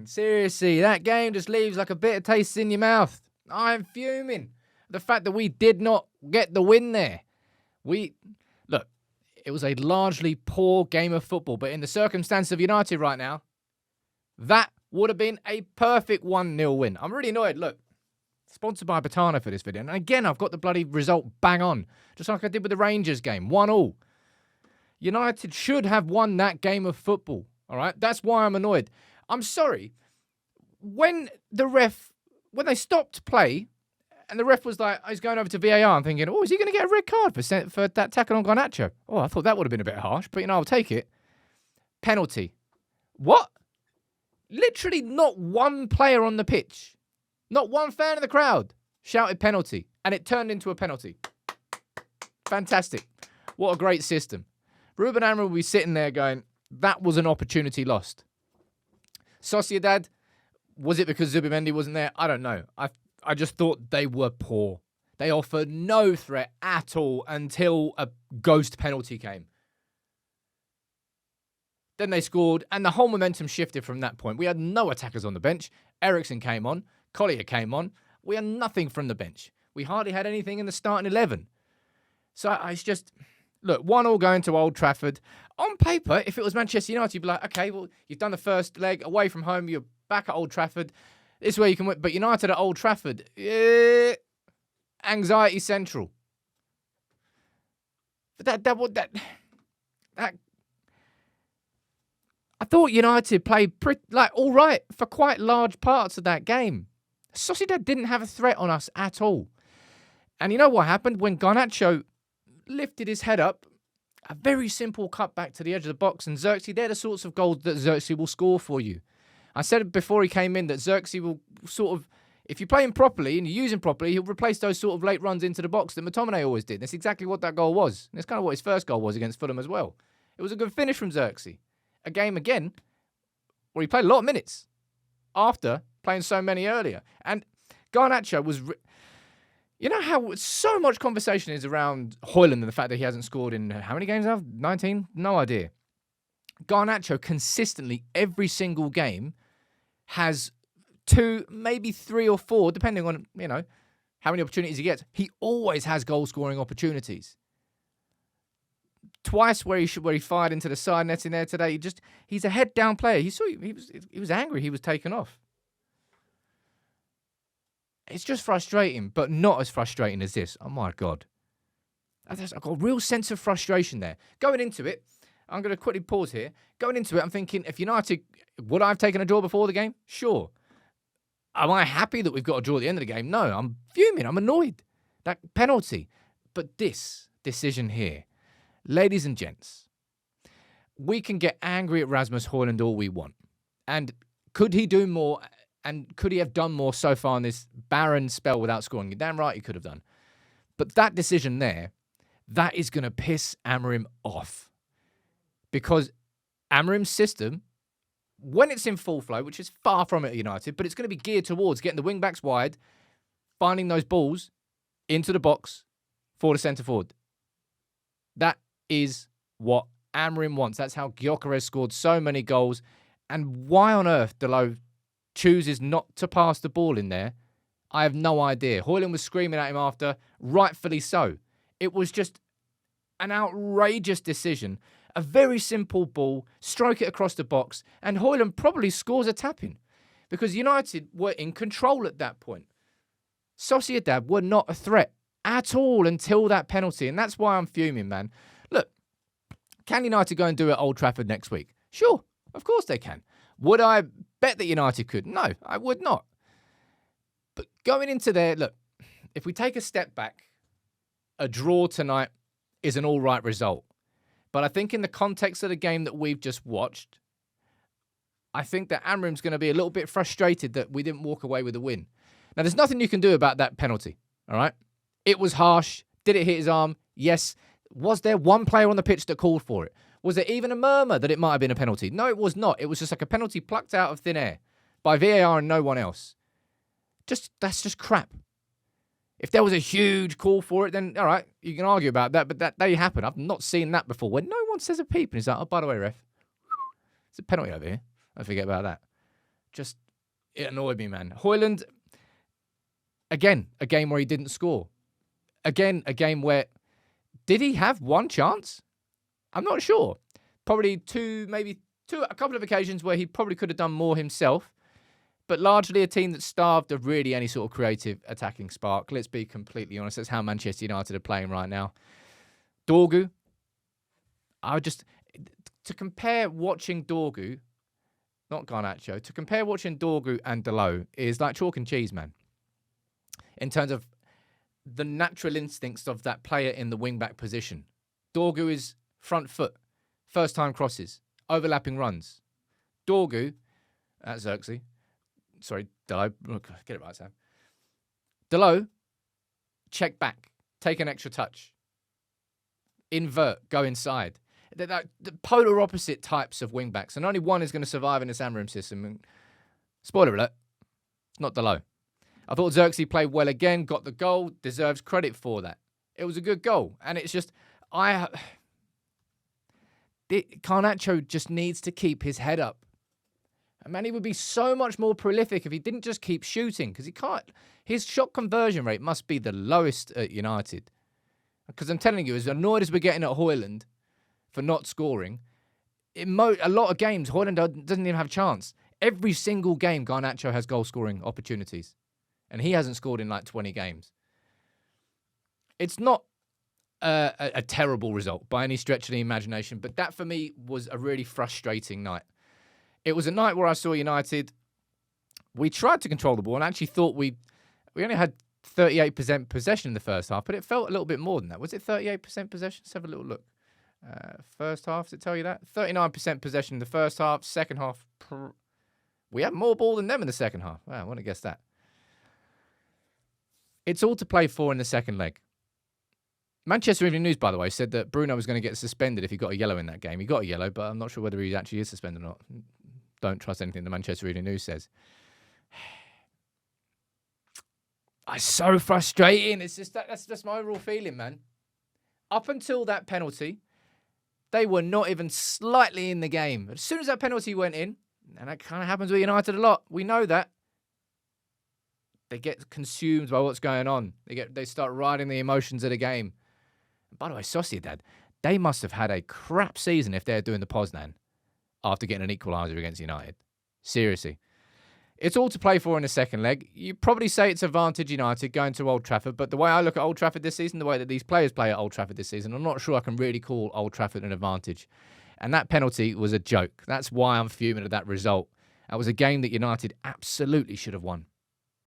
Seriously, that game just leaves like a bitter taste in your mouth. I'm fuming. The fact that we did not get the win there. Look, it was a largely poor game of football, but in the circumstance of United right now, that would have been a perfect 1-0 win. I'm really annoyed. Look, sponsored by Botana for this video. And again, I've got the bloody result bang on, just like I did with the Rangers game, 1-1. United should have won that game of football, all right? That's why I'm annoyed. I'm sorry. When they stopped play, and the ref was like, he's going over to VAR, I'm thinking, is he going to get a red card for that tackle on Garnacho? Oh, I thought that would have been a bit harsh, but, I'll take it. Penalty. What? Literally not one player on the pitch, not one fan of the crowd shouted penalty, and it turned into a penalty. Fantastic. What a great system. Ruben Amorim will be sitting there going, that was an opportunity lost. Sociedad, was it because Zubimendi wasn't there? I don't know. I just thought they were poor. They offered no threat at all until a ghost penalty came. Then they scored, and the whole momentum shifted from that point. We had no attackers on the bench. Eriksen came on. Collier came on. We had nothing from the bench. We hardly had anything in the starting 11. So it's just, look, 1-1 going to Old Trafford. On paper, if it was Manchester United, you'd be like, okay, well, you've done the first leg away from home. You're back at Old Trafford. This is where you can win. But United at Old Trafford, anxiety central. But that I thought United played all right for quite large parts of that game. Sociedad didn't have a threat on us at all. And you know what happened? When Garnacho lifted his head up, a very simple cut back to the edge of the box, and Xerxes, they're the sorts of goals that Xerxes will score for you. I said before he came in that Xerxes will sort of, if you play him properly and you use him properly, he'll replace those sort of late runs into the box that McTominay always did. That's exactly what that goal was. And it's kind of what his first goal was against Fulham as well. It was a good finish from Xerxes. A game again where he played a lot of minutes after playing so many earlier. And Garnacho was, you know how so much conversation is around Højlund and the fact that he hasn't scored in how many games now? 19? No idea. Garnacho consistently every single game has 2, maybe 3 or 4, depending on, how many opportunities he gets. He always has goal-scoring opportunities. Twice where he fired into the side net in there today. He's a head-down player. He was angry. He was taken off. It's just frustrating, but not as frustrating as this. Oh, my God. I've got a real sense of frustration there. Going into it, I'm going to quickly pause here. Going into it, I'm thinking, if United, would I have taken a draw before the game? Sure. Am I happy that we've got a draw at the end of the game? No, I'm fuming. I'm annoyed. That penalty. But this decision here, ladies and gents, we can get angry at Rasmus Højlund all we want. And could he do more? And could he have done more so far in this barren spell without scoring? You're damn right he could have done. But that decision there, that is going to piss Amorim off. Because Amorim's system, when it's in full flow, which is far from it at United, but it's going to be geared towards getting the wing-backs wide, finding those balls into the box for the centre forward. That is what Amorim wants. That's how Gyökeres scored so many goals. And why on earth Delot chooses not to pass the ball in there, I have no idea. Højlund was screaming at him after, rightfully so. It was just an outrageous decision. A very simple ball, stroke it across the box, and Højlund probably scores a tap-in because United were in control at that point. Sociedad were not a threat at all until that penalty, and that's why I'm fuming, man. Look, can United go and do it at Old Trafford next week? Sure, of course they can. Would I bet that United could? No, I would not. But going into there, look, if we take a step back, a draw tonight is an all right result. But I think in the context of the game that we've just watched, I think that Amorim's going to be a little bit frustrated that we didn't walk away with a win. Now, there's nothing you can do about that penalty, all right? It was harsh. Did it hit his arm? Yes. Was there one player on the pitch that called for it? Was there even a murmur that it might have been a penalty? No, it was not. It was just like a penalty plucked out of thin air by VAR and no one else. That's just crap. If there was a huge call for it, then, all right, you can argue about that, but that they happen. I've not seen that before. When no one says a peep and he's like, oh, by the way, ref, it's a penalty over here. Don't forget about that. it annoyed me, man. Højlund, again, a game where he didn't score. Again, a game where, did he have one chance? I'm not sure. Probably a couple of occasions where he probably could have done more himself, but largely a team that's starved of really any sort of creative attacking spark. Let's be completely honest. That's how Manchester United are playing right now. Dorgu, to compare watching Dorgu, not Garnacho, to compare watching Dorgu and Dalot is like chalk and cheese, man. In terms of the natural instincts of that player in the wing-back position. Dorgu is front foot, first-time crosses, overlapping runs. Dorgu, that's Xerxes. Sorry, Dalot. Get it right, Sam. Dalot, check back, take an extra touch. Invert, go inside. They're the polar opposite types of wing-backs, and only one is going to survive in the Amarim system. And spoiler alert, it's not Dalot. I thought Xerxes played well again, got the goal, deserves credit for that. It was a good goal, and it's just, Garnacho just needs to keep his head up. And man, he would be so much more prolific if he didn't just keep shooting, because he can't. His shot conversion rate must be the lowest at United. Because I'm telling you, as annoyed as we're getting at Højlund for not scoring, in a lot of games, Højlund doesn't even have a chance. Every single game, Garnacho has goal-scoring opportunities. And he hasn't scored in like 20 games. It's not a terrible result by any stretch of the imagination, but that for me was a really frustrating night. It was a night where I saw United, we tried to control the ball and actually thought we only had 38% possession in the first half, but it felt a little bit more than that. Was it 38% possession? Let's have a little look. First half, does it tell you that? 39% possession in the first half. Second half, we had more ball than them in the second half. Wow, I want to guess that. It's all to play for in the second leg. Manchester Evening News, by the way, said that Bruno was going to get suspended if he got a yellow in that game. He got a yellow, but I'm not sure whether he actually is suspended or not. Don't trust anything the Manchester Evening News says. It's so frustrating. It's just that's my overall feeling, man. Up until that penalty, they were not even slightly in the game. As soon as that penalty went in, and that kind of happens with United a lot, we know that. They get consumed by what's going on. They start riding the emotions of the game. And by the way, Sociedad, they must have had a crap season if they're doing the Poznan after getting an equaliser against United. Seriously. It's all to play for in the second leg. You probably say it's advantage United going to Old Trafford, but the way I look at Old Trafford this season, the way that these players play at Old Trafford this season, I'm not sure I can really call Old Trafford an advantage. And that penalty was a joke. That's why I'm fuming at that result. That was a game that United absolutely should have won.